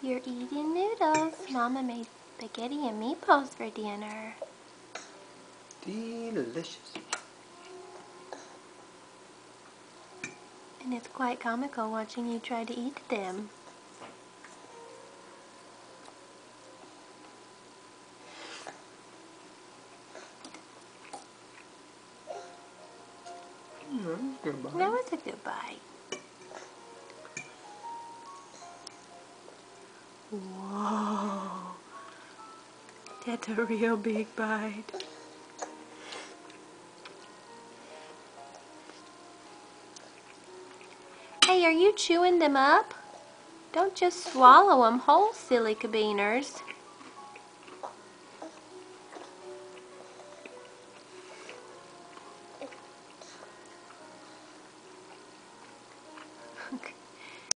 You're eating noodles. Mama made spaghetti and meatballs for dinner. Delicious. And it's quite comical watching you try to eat them. Good bite. That was a good bite. Whoa. That's a real big bite. Hey, are you chewing them up? Don't just swallow them whole, silly cabiners.